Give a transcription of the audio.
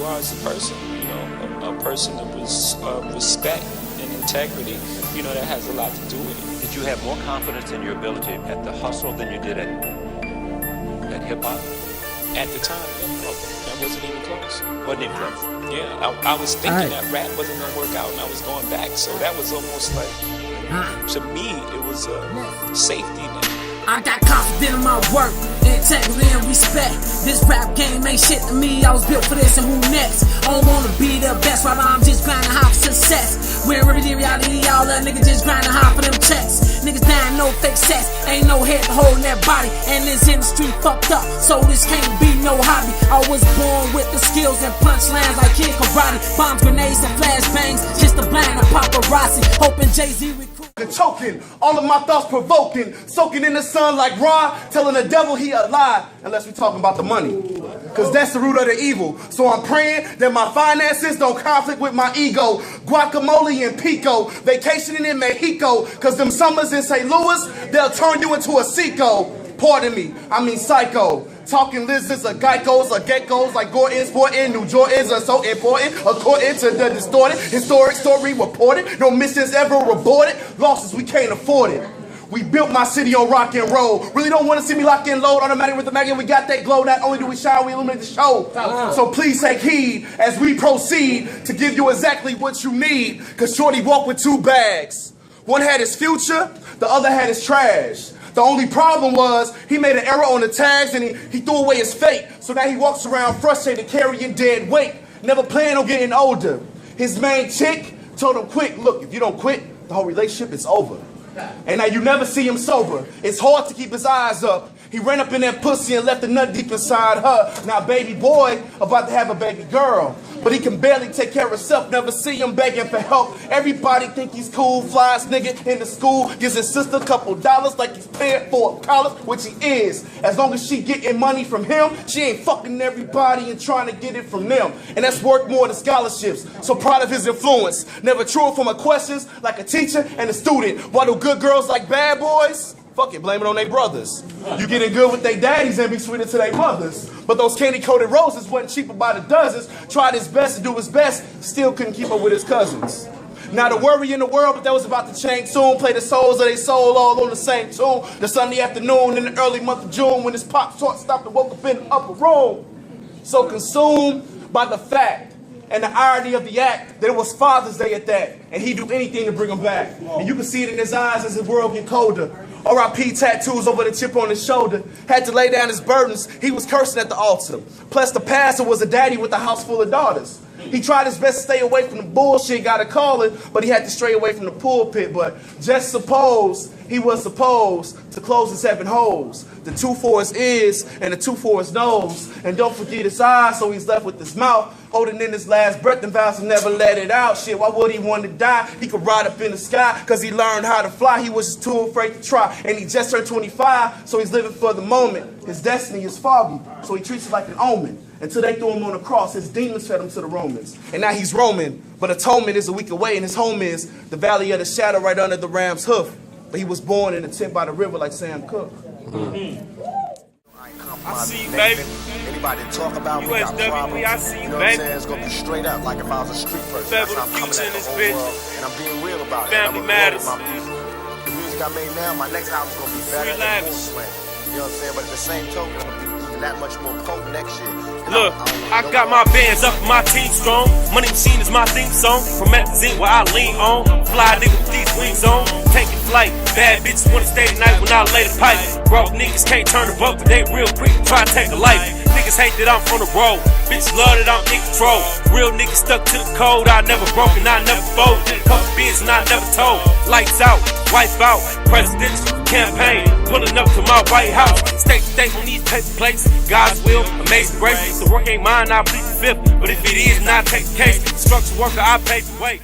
you are as a person. You know, a person of respect and integrity. You know, that has a lot to do with it. Did you have more confidence in your ability at the hustle than you did at hip-hop? At the time, that wasn't even close. Wasn't even close? Yeah, I was thinking that rap wasn't going to work out, and I was going back. So that was almost like, to me, it was a safety net. I got confidence in my work, integrity and respect. This rap game ain't shit to me, I was built for this and who next? I don't wanna be the best, right now I'm just grinding hard for success. We're in reality, all that niggas just grinding hard for them checks. Niggas dying, no fake sex, ain't no head holding that body. And this industry fucked up, so this can't be no hobby. I was born with the skills and punchlines like Kid Karate. Bombs, grenades, and flashbangs, just to blind the paparazzi. Hoping Jay-Z recruit. Choking, all of my thoughts provoking, soaking in the sun like Ra, telling the devil he a lie, unless we talking about the money, cause that's the root of the evil. So I'm praying that my finances don't conflict with my ego. Guacamole and pico, vacationing in Mexico, cause them summers in St. Louis, they'll turn you into a sicko. Pardon me, I mean psycho. Talking lizards or geckos or geckos like Gordon's sporting. New Jordans are so important according to the distorted historic story reported. No missions ever aborted. Losses we can't afford it. We built my city on rock and roll. Really don't want to see me lock and load. Automatic with the magnet, we got that glow. Not only do we shine, we illuminate the show. So please take heed as we proceed to give you exactly what you need. Cause Shorty walked with two bags. One had his future, the other had his trash. The only problem was he made an error on the tags and he threw away his fate. So now he walks around frustrated, carrying dead weight. Never planned on getting older. His main chick told him quick, look, if you don't quit, the whole relationship is over. And now you never see him sober. It's hard to keep his eyes up. He ran up in that pussy and left the nut deep inside her. Now baby boy about to have a baby girl. But he can barely take care of himself, never see him begging for help. Everybody think he's cool, flies nigga in the school, gives his sister a couple dollars like he's paying for college, which he is. As long as she getting money from him, she ain't fucking everybody and trying to get it from them. And that's worth more than scholarships. So proud of his influence. Never true from her questions like a teacher and a student. Why do good girls like bad boys? Fuck it, blame it on their brothers. You getting good with their daddies and be sweeter to their mothers. But those candy-coated roses wasn't cheaper by the dozens. Tried his best to do his best, still couldn't keep up with his cousins. Now the worry in the world, but that was about to change soon. Play the souls of their soul all on the same tune. The Sunday afternoon in the early month of June when his pop short stopped and woke up in the upper room. So consumed by the fact and the irony of the act that it was Father's Day at that, and he'd do anything to bring him back. And you can see it in his eyes as the world get colder. R.I.P. tattoos over the chip on his shoulder. Had to lay down his burdens. He was cursing at the altar. Plus the pastor was a daddy with a house full of daughters. He tried his best to stay away from the bullshit, got a calling, but he had to stray away from the pulpit. But just suppose he was supposed to close his 7 holes. The 2 for his ears and the 2 for his nose. And don't forget his eyes, so he's left with his mouth holding in his last breath and vows to never let it out. Shit, why would he want to die? He could ride up in the sky, cause he learned how to fly. He was just too afraid to try. And he just turned 25, so he's living for the moment. His destiny is foggy, so he treats it like an omen. Until they threw him on the cross, his demons fed him to the Romans. And now he's roaming, but atonement is a week away, and his home is the valley of the shadow right under the ram's hoof. But he was born in a tent by the river like Sam Cooke. I see you, baby. Anybody talk about me, got problems. I see you, you know what I'm saying? It's gonna be straight up, like if I was a street person. That's how I'm coming at the whole world, and I'm being real about it. Family matters. My music. The music I made now, my next album's gonna be better than Full Swing. You know what I'm saying? But at the same token, I'm gonna be even that much more potent next year. Look, I got my bands up, my team strong. Money Machine is my theme song. From magazine where I lean on. Fly nigga with these wings on. Taking flight. Bad bitches wanna stay tonight when I lay the pipe. Broke niggas can't turn the boat, but they real quick try to take a life. Niggas hate that I'm from the road. Bitches love that I'm in control. Real niggas stuck to the code. I never broke and I never fold. Did a couple beers and I never told. Lights out, wife out. Presidential campaign. Pulling up to my White House. State to state on these paper plates. God's will, amazing grace. The work ain't mine, I plead the fifth. But if it is, then I take the case. Structural worker, I pay the way.